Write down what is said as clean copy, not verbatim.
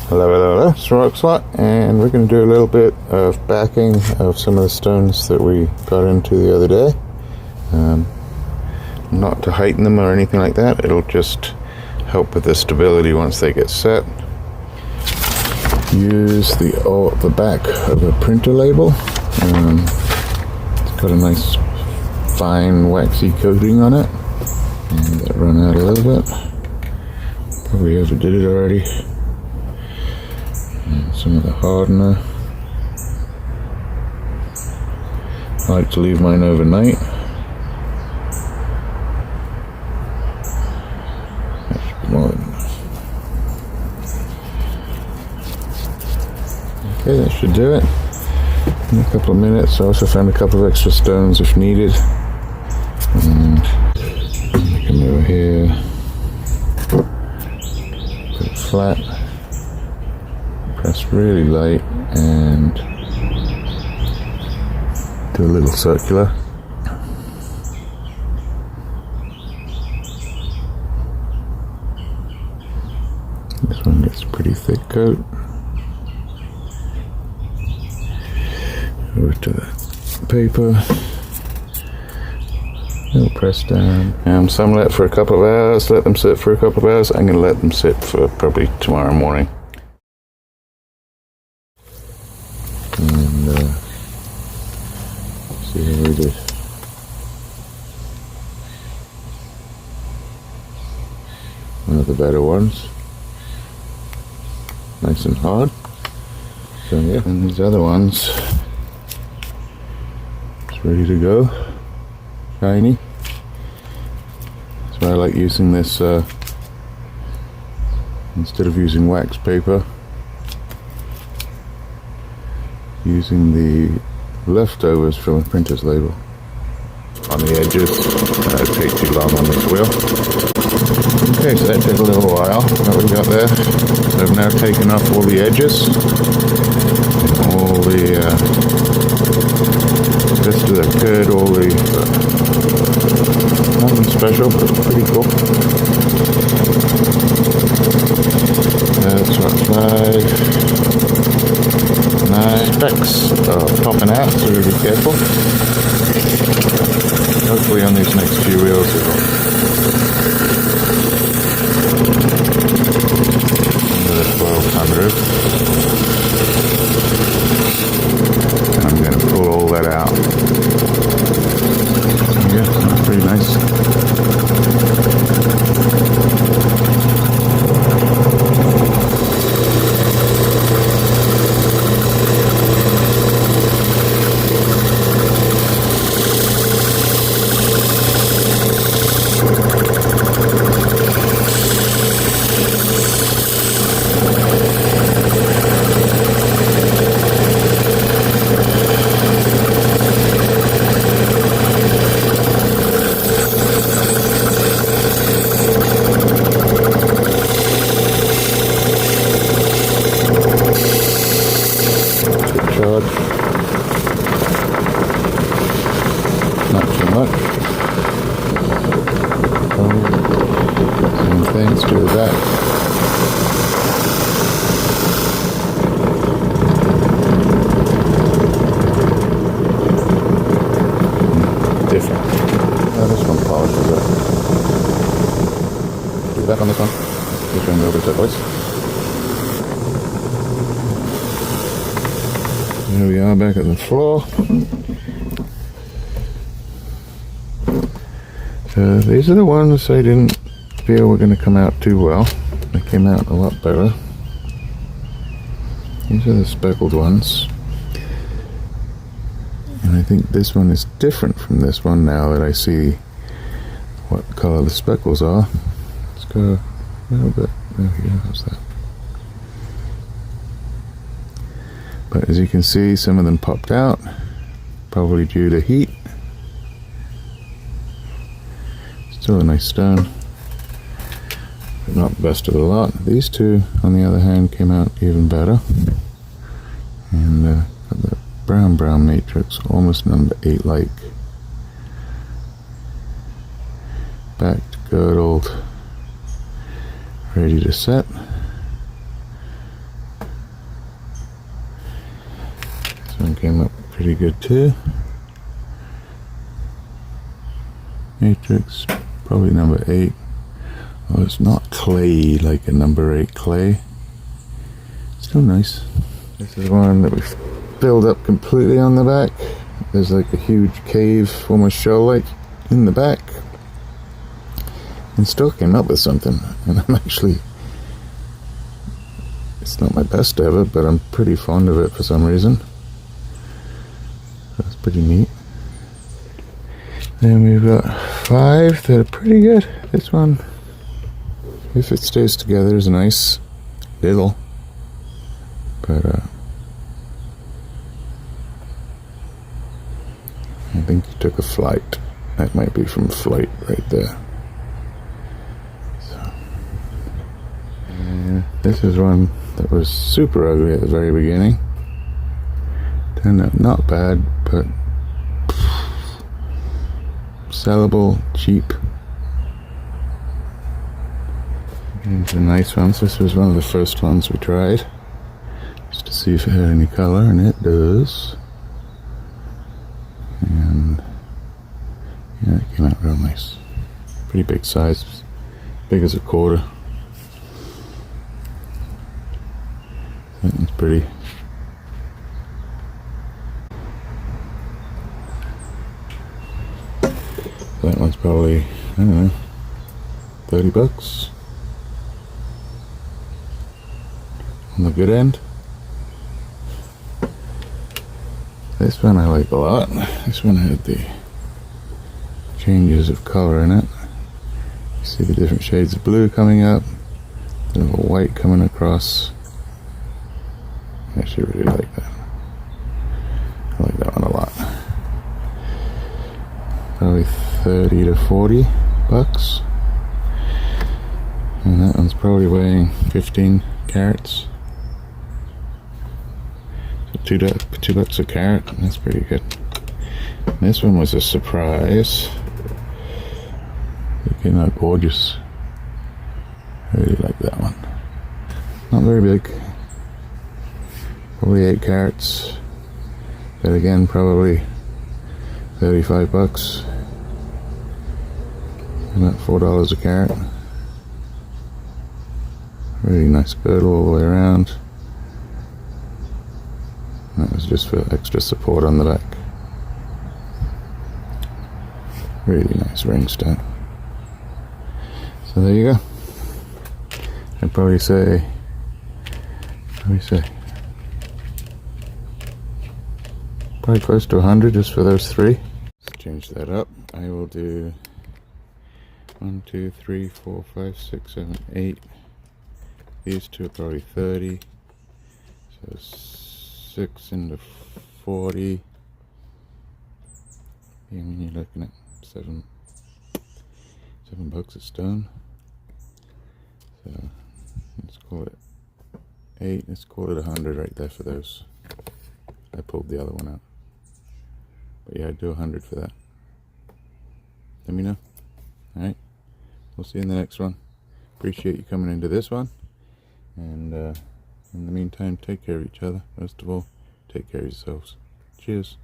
Hello, it's Rockslot, and we're going to do a little bit of backing of some of the stones that we got into the other day. Not to heighten them or anything like that, it'll just help with the stability once they get set. Use the back of a printer label. It's got a nice fine waxy coating on it, and that run out a little bit. Probably overdid it already. And some of the hardener. I like to leave mine overnight. That should be more than enough. Okay, that should do it. In a couple of minutes, I also found a couple of extra stones if needed. And come over here, put it flat, press really light, and do a little circular. This one gets a pretty thick coat. Over to the paper. Little press down. Some let for a couple of hours, let them sit for a couple of hours. I'm going to let them sit for probably tomorrow morning. And see how we did. One of the better ones. Nice and hard. So yeah, and these other ones, it's ready to go. Shiny. That's why I like using this instead of using wax paper, using the leftovers from a printer's label. On the edges, it'd take too long on this wheel. Okay, so that took a little while. What we got there? So I've now taken off all the edges, and all the just to the curd, all the nothing special, but pretty cool. That's what 9 specks are popping out, so we'll be careful. Hopefully on these next few wheels it'll under the 1200. And I'm going to pull all that out. Yeah, that's pretty nice. Not too much. Same things to the back. Different. This one polishes up. Do that on this one. This one over to Turquoise. Here we are back at the floor. So these are the ones I didn't feel were going to come out too well. They came out a lot better. These are the speckled ones. And I think this one is different from this one now that I see what color the speckles are. Let's go a little bit. There we go, how's that? But as you can see, some of them popped out, probably due to heat. Still a nice stone, but not the best of the lot. These two, on the other hand, came out even better. And got the brown matrix, almost number 8 like. Back to good old, ready to set. came up pretty good too. Matrix, probably number 8. Oh, it's not clay like a number 8 clay. Still nice. This is one that we filled up completely on the back. There's like a huge cave, almost shell-like, in the back. And still came up with something. And I'm actually, it's not my best ever, but I'm pretty fond of it for some reason. That's pretty neat. Then we've got 5 that are pretty good. This one, if it stays together, is nice. Little. But I think he took a flight. That might be from flight right there. So, and this is one that was super ugly at the very beginning. Turned out not bad, but sellable, cheap. These are nice ones. This was one of the first ones we tried, just to see if it had any color, and it does. And yeah, it came out real nice. Pretty big size, big as a quarter. That one's pretty. That one's probably, I don't know, $30 on the good end. This one I like a lot. This one had the changes of color in it. You see the different shades of blue coming up, a little white coming across. I actually really like that. I like that one a lot. Probably 30 to 40 bucks. And that one's probably weighing 15 carats. So $2 a carat. That's pretty good. And this one was a surprise. It came out gorgeous. I really like that one. Not very big. Probably 8 carats. But again, probably 35 bucks. About $4 a carat. Really nice girdle all the way around. That was just for extra support on the back. Really nice ring stone. So there you go. I'd probably say, probably close to 100 just for those 3. Let's change that up. I will do 1, 2, 3, 4, 5, 6, 7, 8. These 2 are probably 30. So 6 into 40. Yeah, I mean, you're looking at $7 a stone. So let's call it 8. Let's call it 100 right there for those. I pulled the other one out. But yeah, I'd do 100 for that. Let me know. Alright. We'll see you in the next one. Appreciate you coming into this one. And in the meantime, take care of each other. Most of all, take care of yourselves. Cheers.